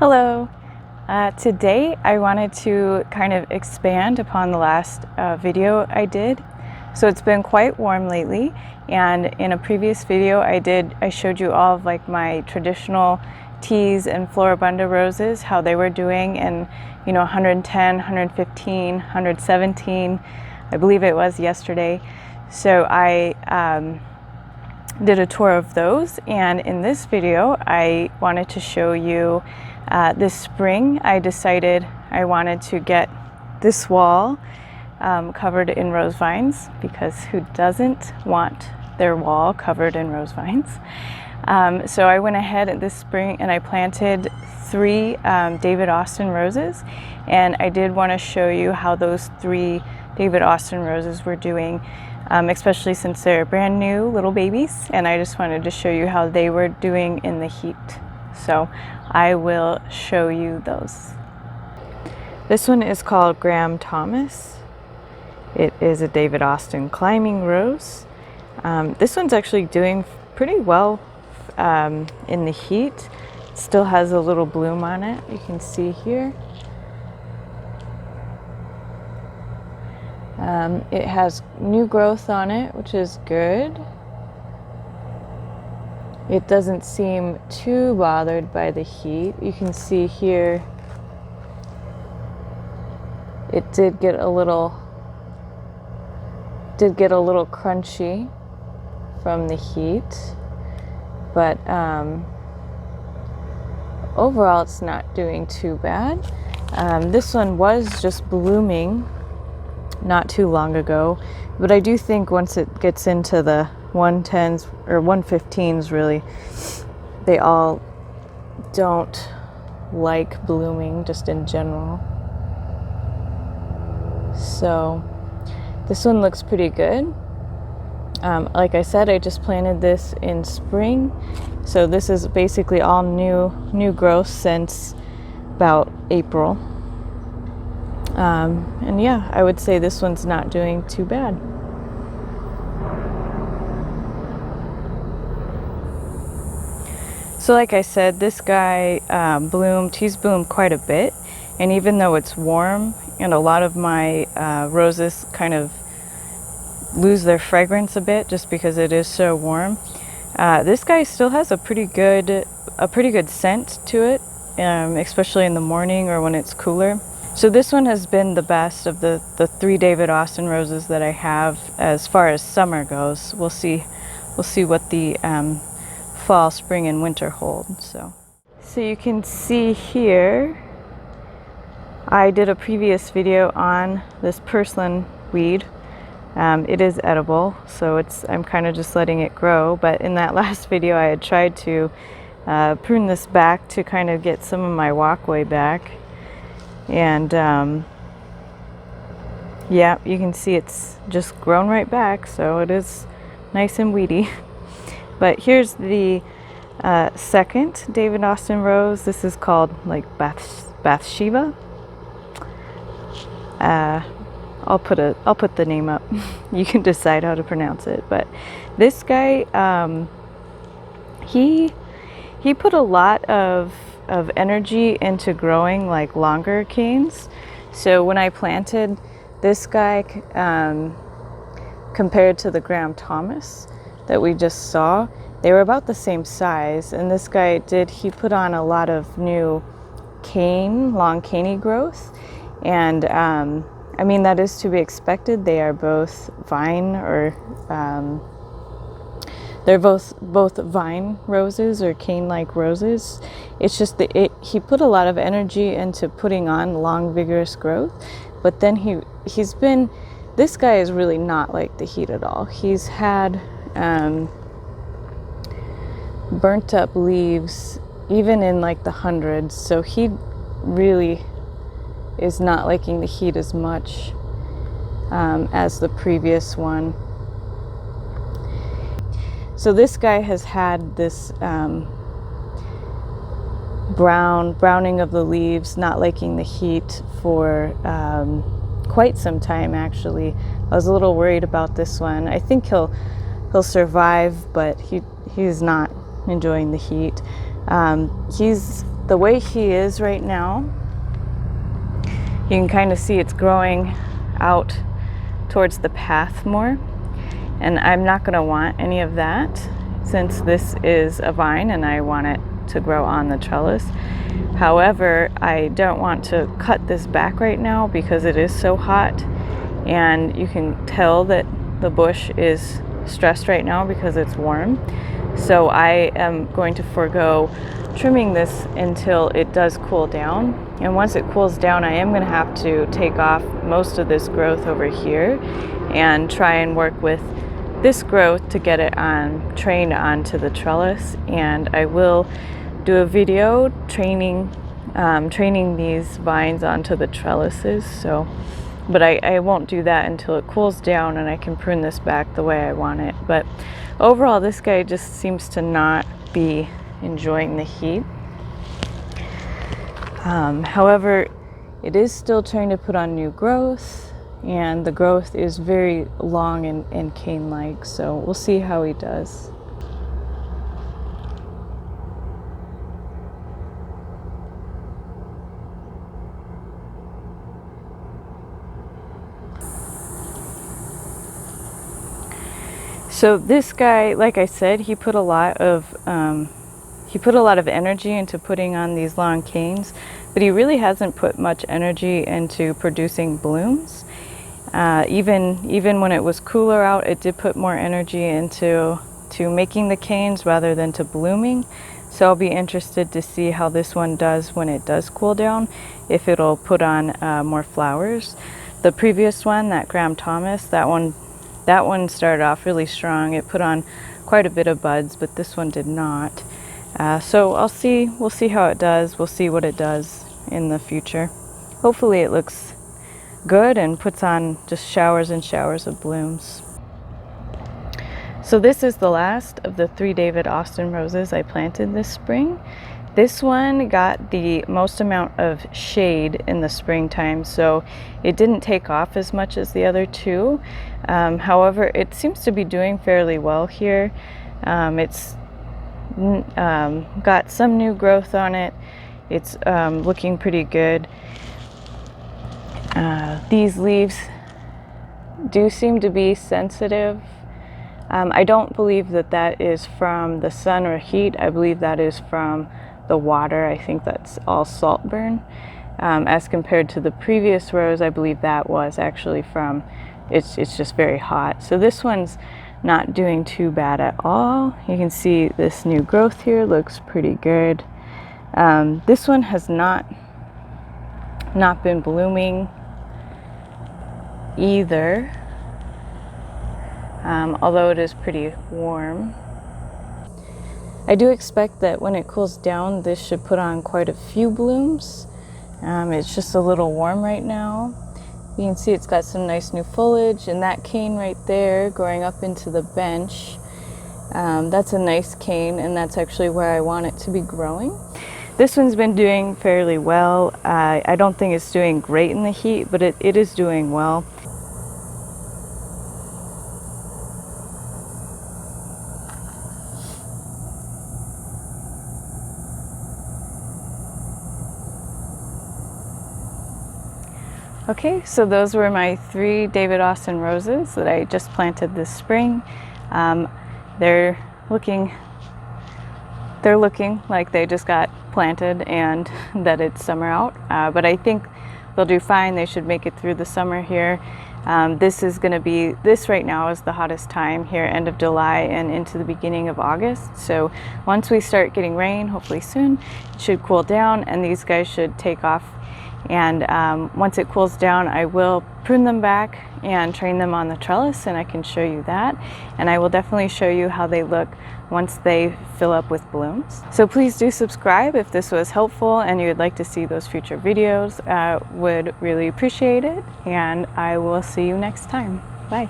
Hello. Today I wanted to kind of expand upon the last video I did. So it's been quite warm lately, and in a previous video I showed you all of like my traditional teas and floribunda roses, how they were doing in 110, 115, 117, I believe it was yesterday. So I did a tour of those, and in this video I wanted to show you this spring I decided I wanted to get this wall covered in rose vines, because who doesn't want their wall covered in rose vines? So I went ahead this spring and I planted 3 David Austin roses, and I did want to show you how those 3 David Austin roses were doing, especially since they're brand new little babies, and I just wanted to show you how they were doing in the heat. So I will show you those. This one is called Graham Thomas. It is a David Austin climbing rose. This one's actually doing pretty well in the heat. It still has a little bloom on it, you can see here. It has new growth on it, which is good. It doesn't seem too bothered by the heat. You can see here it did get a little crunchy from the heat, but overall it's not doing too bad. This one was just blooming not too long ago, but I do think once it gets into the 110s or 115s, really, they all don't like blooming just in general. So this one looks pretty good. Like I said, I just planted this in spring, so this is basically all new growth since about April. And yeah, I would say this one's not doing too bad. So like I said, this guy he's bloomed quite a bit, and even though it's warm and a lot of my roses kind of lose their fragrance a bit just because it is so warm, this guy still has a pretty good scent to it, especially in the morning or when it's cooler. So this one has been the best of the 3 David Austin roses that I have as far as summer goes. We'll see what the fall, spring, and winter hold. So you can see here, I did a previous video on this purslane weed. It is edible, so I'm kind of just letting it grow, but in that last video I had tried to prune this back to kind of get some of my walkway back, and yeah, you can see it's just grown right back, so it is nice and weedy. But here's the second David Austin rose. This is called like Bathsheba. I'll put the name up. You can decide how to pronounce it. But this guy, he put a lot of energy into growing like longer canes. So when I planted this guy, compared to the Graham Thomas that we just saw, they were about the same size, and this guy he put on a lot of new long caney growth, and I mean, that is to be expected. They are both vine, or they're both vine roses or cane-like roses. It's just that he put a lot of energy into putting on long, vigorous growth, but then this guy is really not like the heat at all. He's had burnt up leaves even in like the hundreds, so he really is not liking the heat as much as the previous one. So this guy has had this browning of the leaves, not liking the heat for quite some time actually. I was a little worried about this one. I think he'll survive, but he's not enjoying the heat. He's the way he is right now, you can kind of see it's growing out towards the path more, and I'm not going to want any of that since this is a vine and I want it to grow on the trellis. However, I don't want to cut this back right now because it is so hot, and you can tell that the bush is stressed right now because it's warm. So I am going to forego trimming this until it does cool down. And once it cools down, I am going to have to take off most of this growth over here and try and work with this growth to get it trained onto the trellis. And I will do a video training these vines onto the trellises. But I won't do that until it cools down and I can prune this back the way I want it. But overall, this guy just seems to not be enjoying the heat. However, it is still trying to put on new growth, and the growth is very long and cane-like, so we'll see how he does. So this guy, like I said, he put a lot of energy into putting on these long canes, but he really hasn't put much energy into producing blooms. Even when it was cooler out, it did put more energy into making the canes rather than to blooming. So I'll be interested to see how this one does when it does cool down, if it'll put on more flowers. The previous one, that Graham Thomas, that one started off really strong. It put on quite a bit of buds, but this one did not. So we'll see how it does. We'll see what it does in the future. Hopefully it looks good and puts on just showers and showers of blooms. So this is the last of the 3 David Austin roses I planted this spring. This one got the most amount of shade in the springtime, so it didn't take off as much as the other 2. However, it seems to be doing fairly well here. It's got some new growth on it. It's looking pretty good. These leaves do seem to be sensitive. I don't believe that is from the sun or heat. I believe that is from the water. I think that's all saltburn. As compared to the previous rose, I believe that was actually from, it's just very hot. So this one's not doing too bad at all. You can see this new growth here looks pretty good. This one has not been blooming either, although it is pretty warm. I do expect that when it cools down, this should put on quite a few blooms. It's just a little warm right now. You can see it's got some nice new foliage, and that cane right there growing up into the bench, that's a nice cane, and that's actually where I want it to be growing. This one's been doing fairly well. I don't think it's doing great in the heat, but it is doing well. Okay, so those were my 3 David Austin roses that I just planted this spring. They're looking like they just got planted and that it's summer out, but I think they'll do fine. They should make it through the summer here. This right now is the hottest time here, end of July and into the beginning of August. So once we start getting rain, hopefully soon, it should cool down and these guys should take off. And once it cools down, I will prune them back and train them on the trellis, and I can show you that. And I will definitely show you how they look once they fill up with blooms. So please do subscribe if this was helpful and you would like to see those future videos. Would really appreciate it, and I will see you next time. Bye.